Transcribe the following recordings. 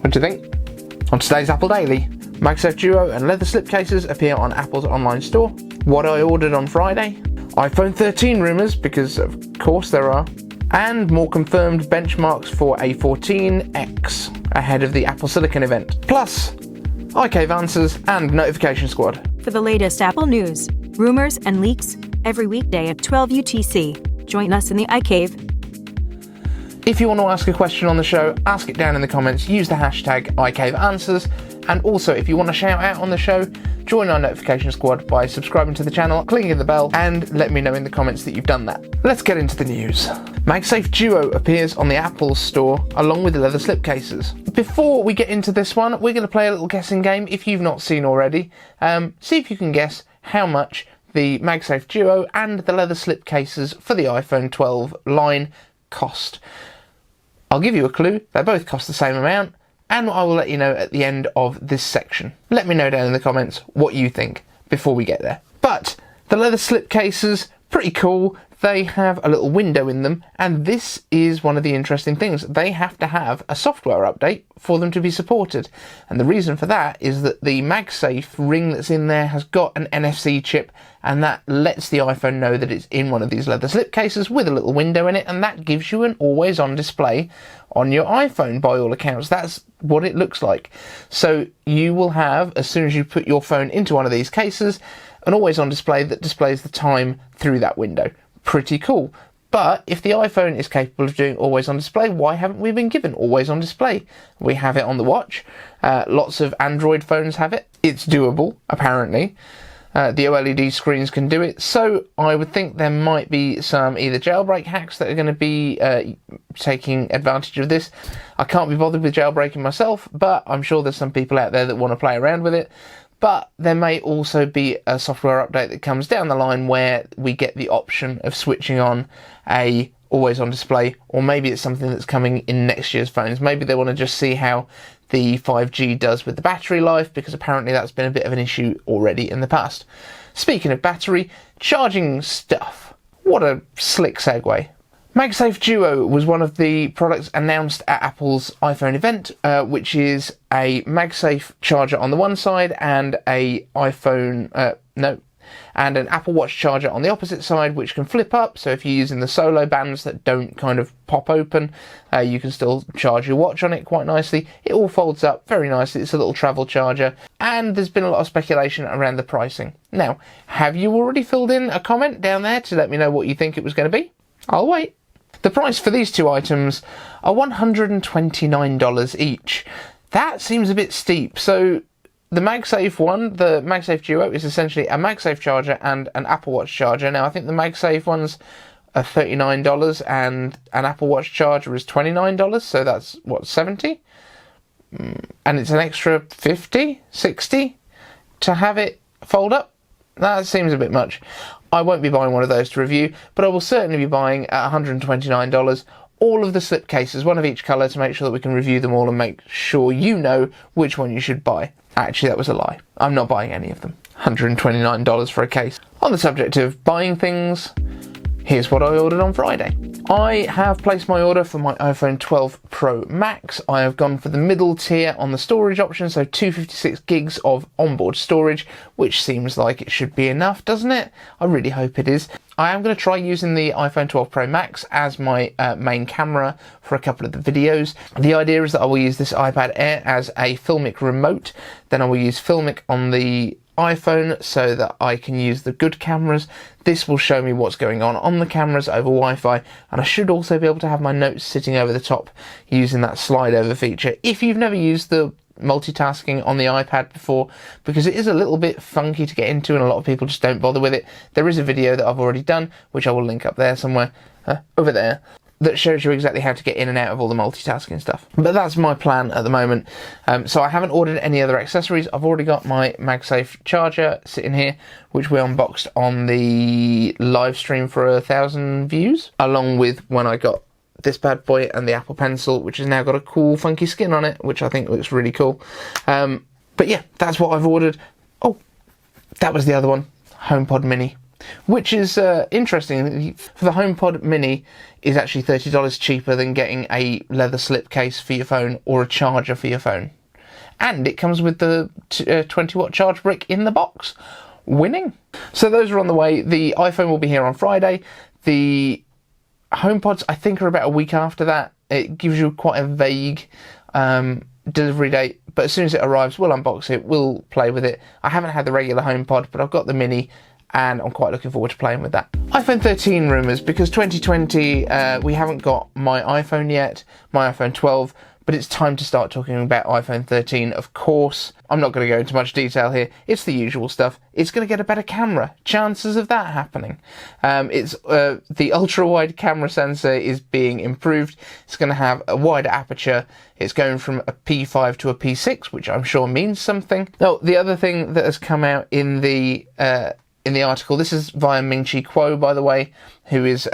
What do you think? On today's Apple Daily, MagSafe Duo and leather slipcases appear on Apple's online store. What I ordered on Friday. iPhone 13 rumours, because of course there are. And more confirmed benchmarks for a 14X ahead of the Apple Silicon event. Plus, iCave answers and Notification Squad. For the latest Apple news, rumors, and leaks every weekday at 12 UTC. Join us in the iCave. If you want to ask a question on the show, ask it down in the comments. Use the hashtag iCaveAnswers. And also, if you want to shout out on the show, join our Notification Squad by subscribing to the channel, clicking the bell, and let me know in the comments that you've done that. Let's get into the news. MagSafe Duo appears on the Apple Store along with the leather slipcases. Before we get into this one, we're going to play a little guessing game if you've not seen already. See if you can guess how much the MagSafe Duo and the leather slipcases for the iPhone 12 line cost. I'll give you a clue, they both cost the same amount, and I will let you know at the end of this section. Let me know down in the comments what you think before we get there. But the leather slipcases, pretty cool. They have a little window in them, and this is one of the interesting things. They have to have a software update for them to be supported. And the reason for that is that the MagSafe ring that's in there has got an NFC chip, and that lets the iPhone know that it's in one of these leather slipcases with a little window in it, and that gives you an always-on display on your iPhone by all accounts. That's what it looks like. So you will have, as soon as you put your phone into one of these cases, an always-on display that displays the time through that window. Pretty cool. But if the iPhone is capable of doing always on display, why haven't we been given always on display? We have it on the watch. Lots of Android phones have it. It's doable, apparently. The OLED screens can do it. So I would think there might be some either jailbreak hacks that are going to be taking advantage of this. I can't be bothered with jailbreaking myself, but I'm sure there's some people out there that want to play around with it. But there may also be a software update that comes down the line where we get the option of switching on a always on display, or maybe it's something that's coming in next year's phones. Maybe they want to just see how the 5G does with the battery life, because apparently that's been a bit of an issue already in the past. Speaking of battery, charging stuff. What a slick segue. MagSafe Duo was one of the products announced at Apple's iPhone event, which is a MagSafe charger on the one side and an Apple Watch charger on the opposite side, which can flip up. So if you're using the solo bands that don't kind of pop open, you can still charge your watch on it quite nicely. It all folds up very nicely. It's a little travel charger, and there's been a lot of speculation around the pricing. Now, have you already filled in a comment down there to let me know what you think it was going to be? I'll wait. The price for these two items are $129 each. That seems a bit steep. So the MagSafe one, the MagSafe Duo, is essentially a MagSafe charger and an Apple Watch charger. Now, I think the MagSafe ones are $39 and an Apple Watch charger is $29. So that's, what, $70? And it's an extra $50, $60 to have it fold up? That seems a bit much. I won't be buying one of those to review, but I will certainly be buying at $129 all of the slipcases, one of each colour, to make sure that we can review them all and make sure you know which one you should buy. Actually, that was a lie. I'm not buying any of them. $129 for a case. On the subject of buying things, here's what I ordered on Friday. I have placed my order for my iPhone 12 Pro Max. I have gone for the middle tier on the storage option, so 256 gigs of onboard storage, which seems like it should be enough, doesn't it? I really hope it is. I am going to try using the iPhone 12 Pro Max as my main camera for a couple of the videos. The idea is that I will use this iPad Air as a Filmic remote, then I will use Filmic on the iPhone so that I can use the good cameras. This will show me what's going on the cameras over Wi-Fi, and I should also be able to have my notes sitting over the top using that slide over feature if you've never used the multitasking on the iPad before, because it is a little bit funky to get into and a lot of people just don't bother with it. There is a video that I've already done, which I will link up there somewhere, over there, that shows you exactly how to get in and out of all the multitasking stuff. But that's my plan at the moment. So I haven't ordered any other accessories. I've already got my MagSafe charger sitting here, which we unboxed on the live stream for 1,000 views, along with when I got this bad boy and the Apple Pencil, which has now got a cool funky skin on it, which I think looks really cool. But yeah, that's what I've ordered. Oh, that was the other one, HomePod Mini. which is interesting. For the HomePod Mini is actually $30 cheaper than getting a leather slipcase for your phone or a charger for your phone. And it comes with the 20-watt charge brick in the box. Winning. So those are on the way. The iPhone will be here on Friday. The HomePods, I think, are about a week after that. It gives you quite a vague delivery date, but as soon as it arrives, we'll unbox it, we'll play with it. I haven't had the regular HomePod, but I've got the Mini, and I'm quite looking forward to playing with that. iPhone 13 rumours, because 2020, we haven't got my iPhone yet, my iPhone 12, but it's time to start talking about iPhone 13, of course. I'm not going to go into much detail here. It's the usual stuff. It's going to get a better camera. Chances of that happening. The ultra-wide camera sensor is being improved. It's going to have a wider aperture. It's going from a P5 to a P6, which I'm sure means something. Oh, the other thing that has come out in the article, this is via Ming-Chi Kuo, by the way, who is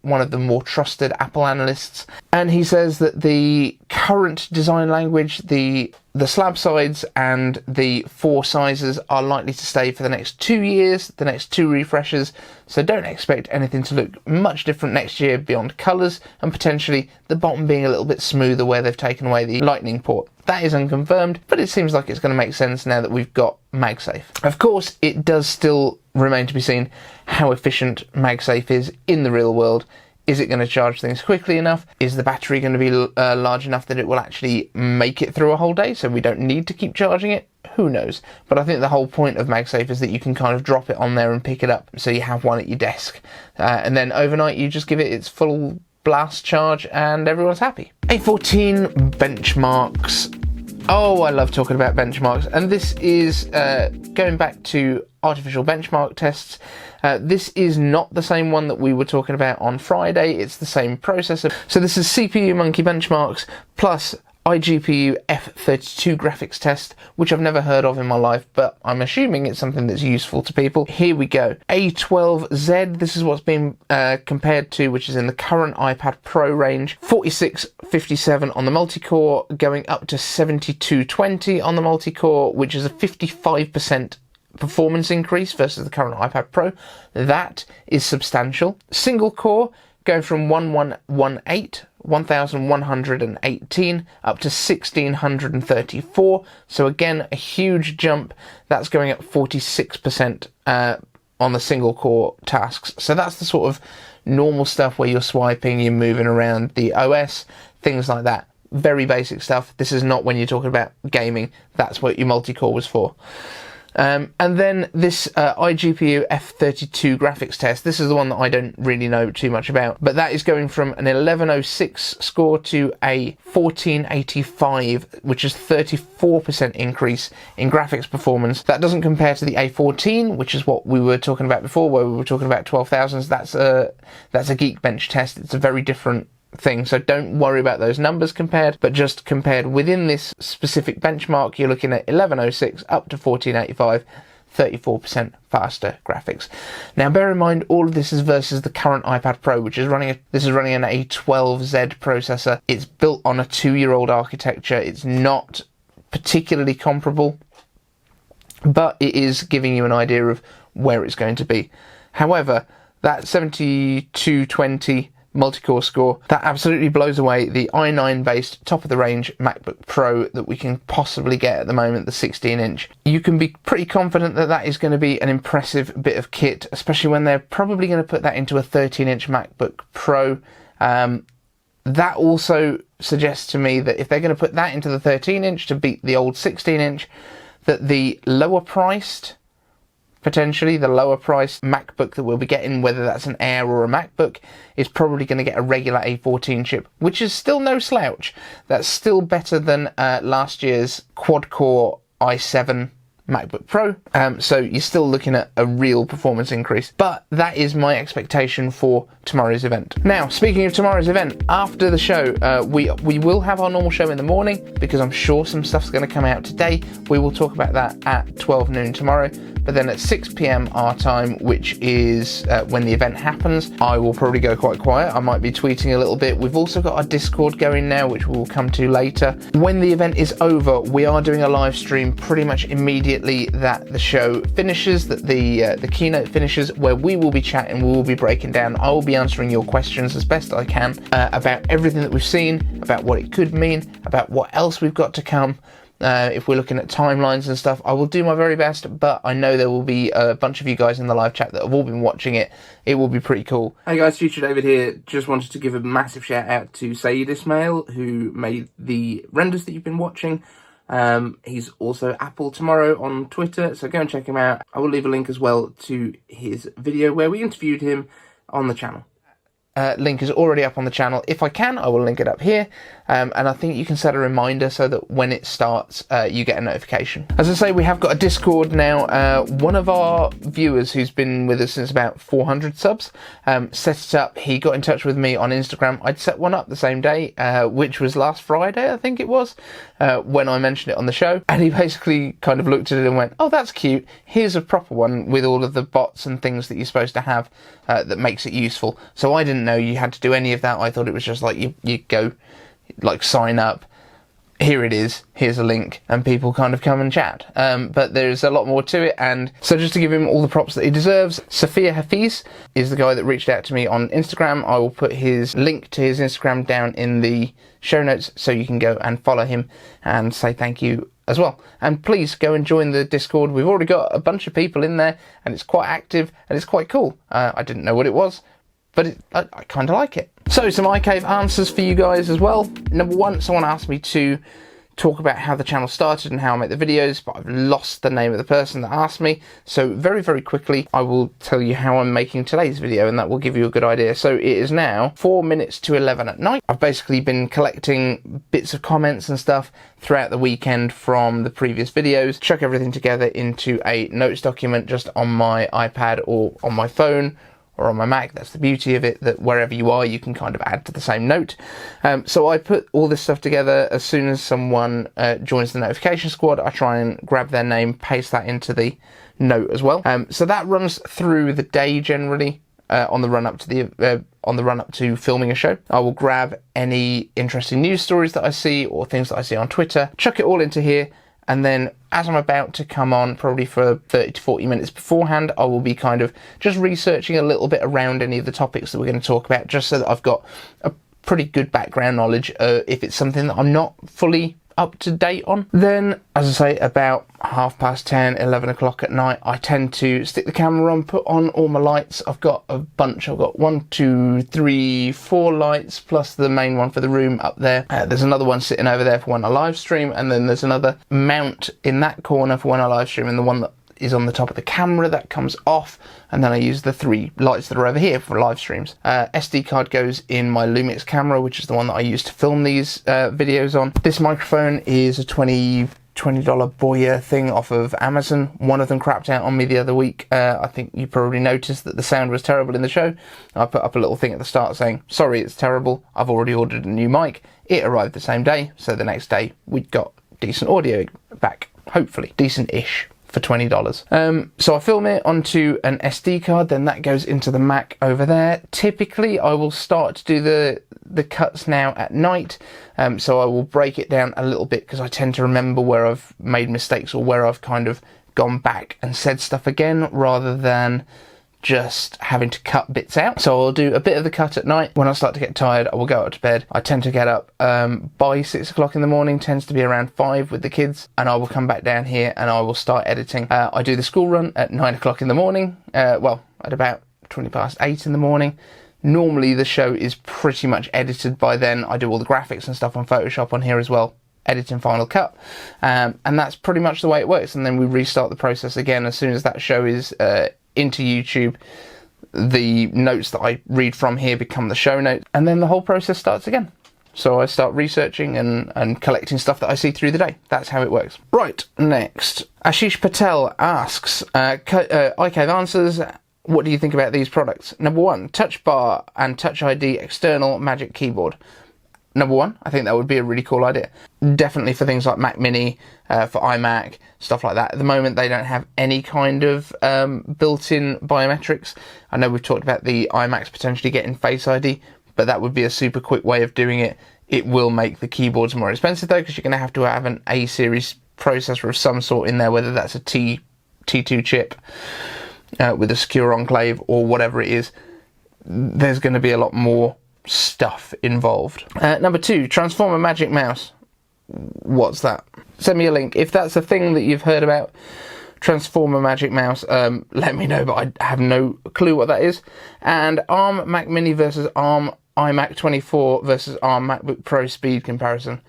one of the more trusted Apple analysts, and he says that the current design language, the slab sides and the 4 sizes are likely to stay for the next 2 years, the next 2 refreshes, so don't expect anything to look much different next year beyond colours, and potentially the bottom being a little bit smoother where they've taken away the lightning port. That is unconfirmed, but it seems like it's going to make sense now that we've got MagSafe. Of course, it does still remain to be seen how efficient MagSafe is in the real world. Is it going to charge things quickly enough? Is the battery going to be large enough that it will actually make it through a whole day so we don't need to keep charging it? Who knows? But I think the whole point of MagSafe is that you can kind of drop it on there and pick it up, so you have one at your desk. And then overnight you just give it its full blast charge and everyone's happy. A14 benchmarks. Oh, I love talking about benchmarks. And this is going back to artificial benchmark tests. This is not the same one that we were talking about on Friday. It's the same processor. So this is CPU Monkey benchmarks plus iGPU F32 graphics test, which I've never heard of in my life, but I'm assuming it's something that's useful to people. Here we go. A12Z, this is what's been compared to, which is in the current iPad Pro range. 4657 on the multi-core, going up to 7220 on the multi-core, which is a 55% performance increase versus the current iPad Pro. That is substantial. Single core, going from 1118 up to 1634. So again, a huge jump. That's going up 46% on the single core tasks. So that's the sort of normal stuff where you're swiping, you're moving around the OS, things like that. Very basic stuff. This is not when you're talking about gaming. That's what your multi-core was for. And then this iGPU F32 graphics test, this is the one that I don't really know too much about, but that is going from an 1106 score to a 1485, which is 34% increase in graphics performance. That doesn't compare to the A14, which is what we were talking about before, where we were talking about 12,000s. That's a Geekbench test. It's a very different thing, so don't worry about those numbers compared, but just compared within this specific benchmark, you're looking at 1106 up to 1485, 34% faster graphics. Now bear in mind, all of this is versus the current iPad Pro, which is running an A12Z processor. It's built on a 2-year-old architecture. It's not particularly comparable, but it is giving you an idea of where it's going to be. However, that 7220 multi-core score, that absolutely blows away the i9 based top of the range MacBook Pro that we can possibly get at the moment, the 16-inch. You can be pretty confident that that is going to be an impressive bit of kit, especially when they're probably going to put that into a 13-inch MacBook Pro. That also suggests to me that if they're going to put that into the 13-inch to beat the old 16-inch, that the lower priced MacBook that we'll be getting, whether that's an Air or a MacBook, is probably going to get a regular A14 chip, which is still no slouch. That's still better than last year's quad-core i7 MacBook Pro, so you're still looking at a real performance increase. But that is my expectation for tomorrow's event. Now, speaking of tomorrow's event, after the show, we will have our normal show in the morning, because I'm sure some stuff's going to come out today. We will talk about that at 12 noon tomorrow. But then at 6 p.m. our time, which is when the event happens, I will probably go quite quiet. I might be tweeting a little bit. We've also got our Discord going now, which we will come to later. When the event is over, we are doing a live stream pretty much immediately immediately that the show finishes, that the keynote finishes, where we will be chatting, we will be breaking down. I will be answering your questions as best I can about everything that we've seen, about what it could mean, about what else we've got to come. If we're looking at timelines and stuff, I will do my very best, but I know there will be a bunch of you guys in the live chat that have all been watching it. It will be pretty cool. Hey guys, Future David here. Just wanted to give a massive shout out to Saeed Ismail, who made the renders that you've been watching. He's also Apple Tomorrow on Twitter, so go and check him out. I will leave a link as well to his video where we interviewed him on the channel. Link is already up on the channel. If I can, I will link it up here. And I think you can set a reminder so that when it starts, you get a notification. As I say, we have got a Discord now. One of our viewers who's been with us since about 400 subs set it up. He got in touch with me on Instagram. I'd set one up the same day, which was last Friday, I think it was, when I mentioned it on the show. And he basically kind of looked at it and went, oh, that's cute. Here's a proper one with all of the bots and things that you're supposed to have that makes it useful. So I didn't know you had to do any of that. I thought it was just like you go, like, sign up, here it is, here's a link, and people kind of come and chat. But there's a lot more to it, and so just to give him all the props that he deserves, Sophia Hafiz is the guy that reached out to me on Instagram. I will put his link to his Instagram down in the show notes so you can go and follow him and say thank you as well. And please go and join the Discord. We've already got a bunch of people in there, and it's quite active, and it's quite cool. I didn't know what it was, but I kind of like it. So some iCave answers for you guys as well. Number one, someone asked me to talk about how the channel started and how I make the videos, but I've lost the name of the person that asked me. So very, very quickly, I will tell you how I'm making today's video, and that will give you a good idea. So it is now 4 minutes to 11 at night. I've basically been collecting bits of comments and stuff throughout the weekend from the previous videos, chuck everything together into a notes document just on my iPad or on my phone, or on my Mac. That's the beauty of it, that wherever you are, you can kind of add to the same note. So I put all this stuff together. As soon as someone joins the notification squad, I try and grab their name, paste that into the note as well. So that runs through the day generally. On the run up to filming a show, I will grab any interesting news stories that I see or things that I see on Twitter, chuck it all into here. And then as I'm about to come on, probably for 30 to 40 minutes beforehand, I will be kind of just researching a little bit around any of the topics that we're going to talk about, just so that I've got a pretty good background knowledge. If it's something that I'm not fully up to date on, then, as I say, about 10:30, 11 o'clock at night, I tend to stick the camera on, put on all my lights. I've got a bunch. I've got 1, 2, 3, 4 lights, plus the main one for the room up there. There's another one sitting over there for when I live stream, and then there's another mount in that corner for when I live stream, and the one that is on the top of the camera that comes off, and then I use the 3 lights that are over here for live streams. SD card goes in my Lumix camera, which is the one that I use to film these videos on. This microphone is a $20 Boya thing off of Amazon. One of them crapped out on me the other week. I think you probably noticed that the sound was terrible in the show. I put up a little thing at the start saying, sorry, it's terrible, I've already ordered a new mic. It arrived the same day, so the next day we got decent audio back, hopefully decent-ish, for $20. So I film it onto an SD card, then that goes into the Mac over there. Typically I will start to do the cuts now at night, so I will break it down a little bit, because I tend to remember where I've made mistakes or where I've kind of gone back and said stuff again, rather than just having to cut bits out. So I'll do a bit of the cut at night. When I start to get tired, I will go up to bed. I tend to get up by 6 o'clock in the morning, tends to be around 5 with the kids, and I will come back down here and I will start editing. I do the school run at 9 o'clock in the morning, at about 8:20 in the morning. Normally the show is pretty much edited by then. I do all the graphics and stuff on Photoshop on here as well, editing Final Cut, and that's pretty much the way it works. And then we restart the process again as soon as that show is into YouTube. The notes that I read from here become the show notes, and then the whole process starts again. So I start researching and collecting stuff that I see through the day. That's how it works. Right, next. Ashish Patel asks, iCave answers, what do you think about these products? Number one, TouchBar and TouchID external Magic Keyboard. Number one, I think that would be a really cool idea. Definitely for things like Mac Mini, for iMac, stuff like that. At the moment, they don't have any kind of built-in biometrics. I know we've talked about the iMacs potentially getting Face ID, but that would be a super quick way of doing it. It will make the keyboards more expensive though, because you're going to have an A-series processor of some sort in there, whether that's a T2 chip with a secure enclave or whatever it is, there's going to be a lot more stuff involved. Number 2, Transformer Magic Mouse. What's that? Send me a link. If that's a thing that you've heard about, Transformer Magic Mouse, let me know, but I have no clue what that is. And ARM Mac Mini versus ARM iMac 24 versus ARM MacBook Pro speed comparison.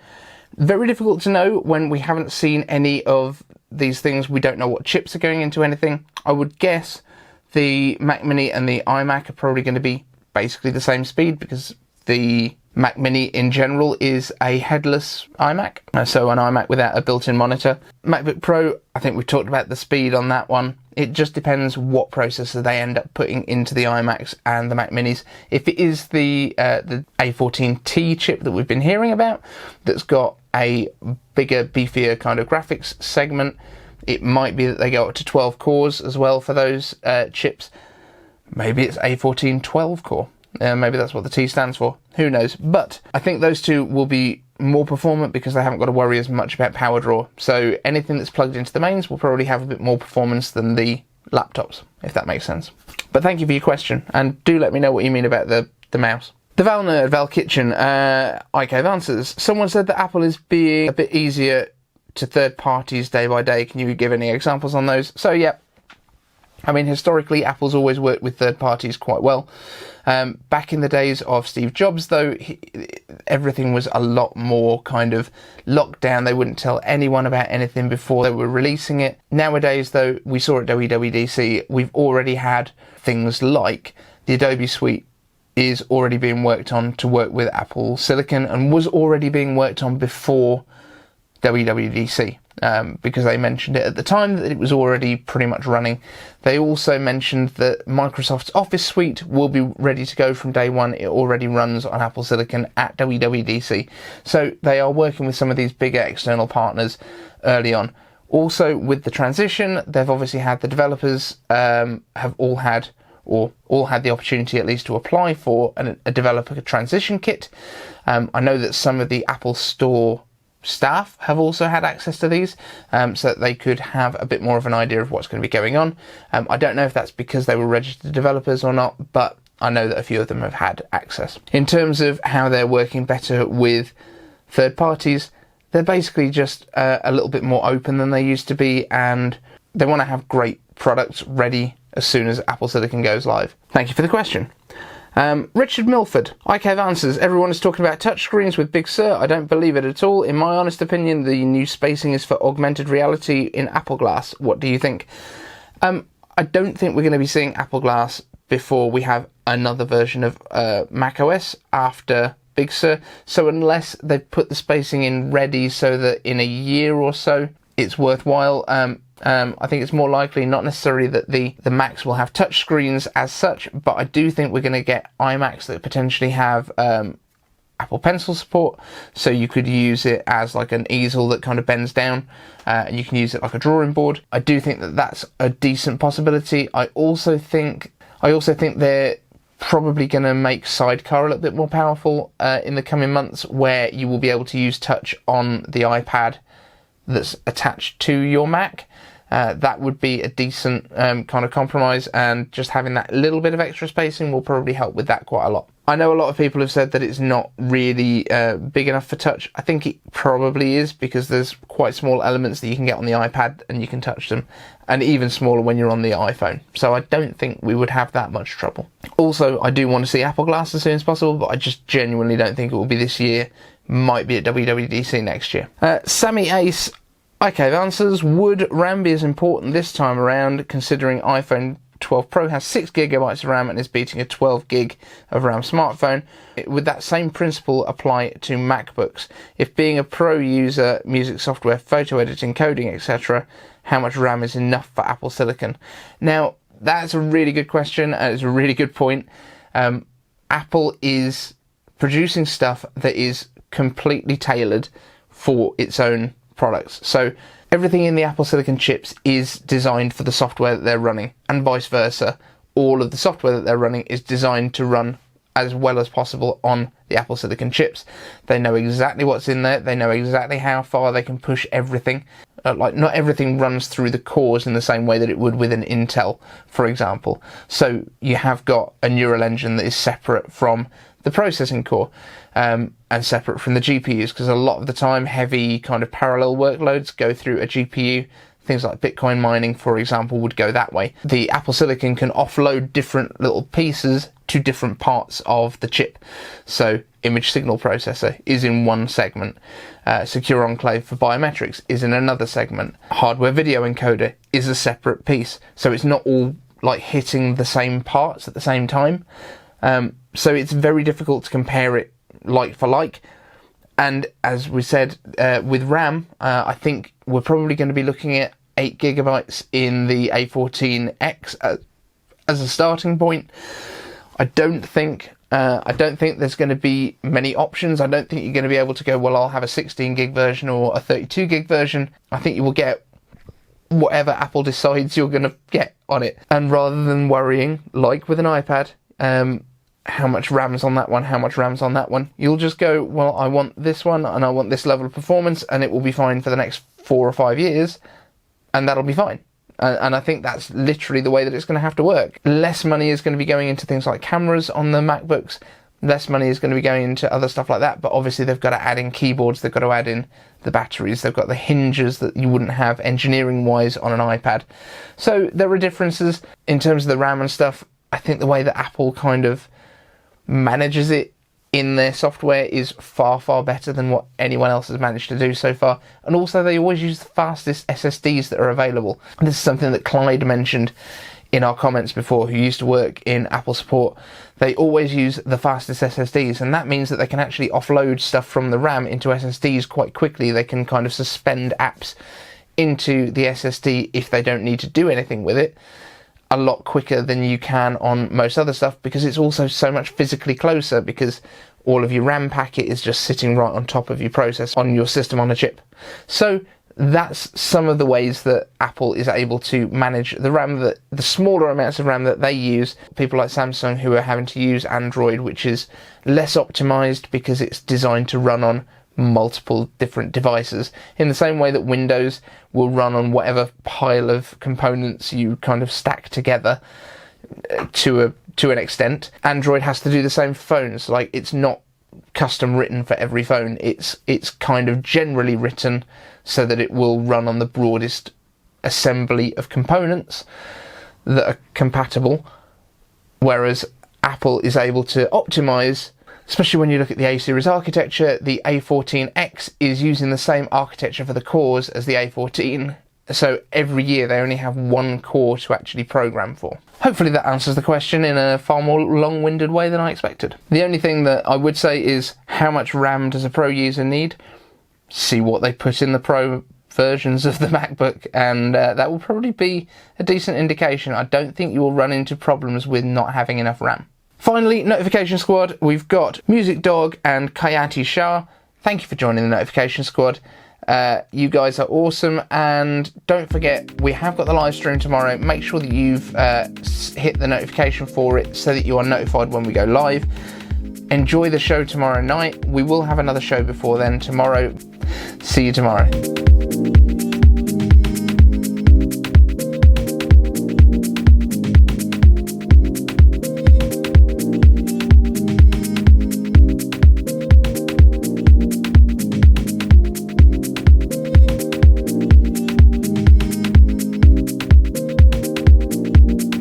Very difficult to know when we haven't seen any of these things. We don't know what chips are going into anything. I would guess the Mac Mini and the iMac are probably going to be basically the same speed, because the Mac Mini in general is a headless iMac, so an iMac without a built-in monitor. MacBook Pro, I think we've talked about the speed on that one. It just depends what processor they end up putting into the iMacs and the Mac Minis. If it is the A14T chip that we've been hearing about, that's got a bigger, beefier kind of graphics segment, it might be that they go up to 12 cores as well for those chips. Maybe it's A14 12 core. Maybe that's what the T stands for. Who knows? But I think those two will be more performant because they haven't got to worry as much about power draw. So anything that's plugged into the mains will probably have a bit more performance than the laptops, if that makes sense. But thank you for your question, and do let me know what you mean about the mouse. The Val Nerd, Val Kitchen, iCave answers. Someone said that Apple is being a bit easier to third parties day by day. Can you give any examples on those? So yeah, I mean, historically, Apple's always worked with third parties quite well. Back in the days of Steve Jobs, though, everything was a lot more kind of locked down. They wouldn't tell anyone about anything before they were releasing it. Nowadays, though, we saw at WWDC, we've already had things like the Adobe Suite is already being worked on to work with Apple Silicon, and was already being worked on before WWDC. Because they mentioned it at the time that it was already pretty much running. They also mentioned that Microsoft's Office Suite will be ready to go from day one. It already runs on Apple Silicon at WWDC. So they are working with some of these bigger external partners early on. Also, with the transition, they've obviously had the developers have all had the opportunity at least to apply for a developer transition kit. I know that some of the Apple Store staff have also had access to these, so that they could have a bit more of an idea of what's going to be going on. I don't know if that's because they were registered developers or not, but I know that a few of them have had access. In terms of how they're working better with third parties, they're basically just a little bit more open than they used to be, and they want to have great products ready as soon as Apple Silicon goes live. Thank you for the question. Richard Milford, iCave answers. Everyone is talking about touchscreens with Big Sur. I don't believe it at all. In my honest opinion, the new spacing is for augmented reality in Apple Glass. What do you think? I don't think we're going to be seeing Apple Glass before we have another version of macOS after Big Sur. So unless they've put the spacing in ready so that in a year or so it's worthwhile, I think it's more likely, not necessarily that the Macs will have touch screens as such, but I do think we're going to get iMacs that potentially have Apple Pencil support, so you could use it as like an easel that kind of bends down, and you can use it like a drawing board. I do think that that's a decent possibility. I also think they're probably going to make Sidecar a little bit more powerful in the coming months, where you will be able to use touch on the iPad that's attached to your Mac. That would be a decent kind of compromise, and just having that little bit of extra spacing will probably help with that quite a lot. I know a lot of people have said that it's not really big enough for touch. I think it probably is, because there's quite small elements that you can get on the iPad and you can touch them, and even smaller when you're on the iPhone. So I don't think we would have that much trouble. Also, I do want to see Apple Glass as soon as possible, but I just genuinely don't think it will be this year. Might be at WWDC next year. Sammy Ace, iCave answers. Would RAM be as important this time around, considering iPhone 12 Pro has 6GB of RAM and is beating a 12GB of RAM smartphone? Would that same principle apply to MacBooks? If being a Pro user, music software, photo editing, coding, etc., how much RAM is enough for Apple Silicon? Now, that's a really good question, and it's a really good point. Apple is producing stuff that is completely tailored for its own products. So everything in the Apple Silicon chips is designed for the software that they're running, and vice versa. All of the software that they're running is designed to run as well as possible on the Apple Silicon chips. They know exactly what's in there. They know exactly how far they can push everything. Like, not everything runs through the cores in the same way that it would with an Intel, for example. So you have got a neural engine that is separate from the processing core, and separate from the GPUs, because a lot of the time heavy kind of parallel workloads go through a GPU. Things like Bitcoin mining, for example, would go that way. The Apple Silicon can offload different little pieces to different parts of the chip. So image signal processor is in one segment. Secure enclave for biometrics is in another segment. Hardware video encoder is a separate piece. So it's not all like hitting the same parts at the same time. So it's very difficult to compare it like for like. And as we said, with RAM, I think we're probably going to be looking at 8 gigabytes in the A14X as a starting point. I don't think there's going to be many options. I don't think you're going to be able to go, well, I'll have a 16 gig version or a 32 gig version. I think you will get whatever Apple decides you're going to get on it. And rather than worrying, like with an iPad, how much RAM's on that one, how much RAM's on that one, you'll just go, well, I want this one and I want this level of performance, and it will be fine for the next 4 or 5 years, and that'll be fine. And I think that's literally the way that it's going to have to work. Less money is going to be going into things like cameras on the MacBooks, less money is going to be going into other stuff like that, but obviously they've got to add in keyboards, they've got to add in the batteries, they've got the hinges that you wouldn't have engineering-wise on an iPad. So there are differences in terms of the RAM and stuff. I think the way that Apple kind of manages it in their software is far, far better than what anyone else has managed to do so far. And also they always use the fastest SSDs that are available. And this is something that Clyde mentioned in our comments before, who used to work in Apple support. They always use the fastest SSDs, and that means that they can actually offload stuff from the RAM into SSDs quite quickly. They can kind of suspend apps into the SSD if they don't need to do anything with it, a lot quicker than you can on most other stuff, because it's also so much physically closer, because all of your RAM packet is just sitting right on top of your processor on your system on a chip. So that's some of the ways that Apple is able to manage the RAM, that the smaller amounts of RAM that they use. People like Samsung, who are having to use Android, which is less optimized because it's designed to run on multiple different devices, in the same way that Windows will run on whatever pile of components you kind of stack together to an extent. Android has to do the same for phones. Like, it's not custom written for every phone. It's kind of generally written so that it will run on the broadest assembly of components that are compatible, whereas Apple is able to optimize. Especially when you look at the A-series architecture, the A14X is using the same architecture for the cores as the A14, so every year they only have one core to actually program for. Hopefully that answers the question in a far more long-winded way than I expected. The only thing that I would say is, how much RAM does a Pro user need? See what they put in the Pro versions of the MacBook, and that will probably be a decent indication. I don't think you will run into problems with not having enough RAM. Finally, Notification Squad, we've got Music Dog and Kayati Shah. Thank you for joining the Notification Squad. You guys are awesome, and don't forget, we have got the live stream tomorrow. Make sure that you've hit the notification for it so that you are notified when we go live. Enjoy the show tomorrow night. We will have another show before then tomorrow. See you tomorrow.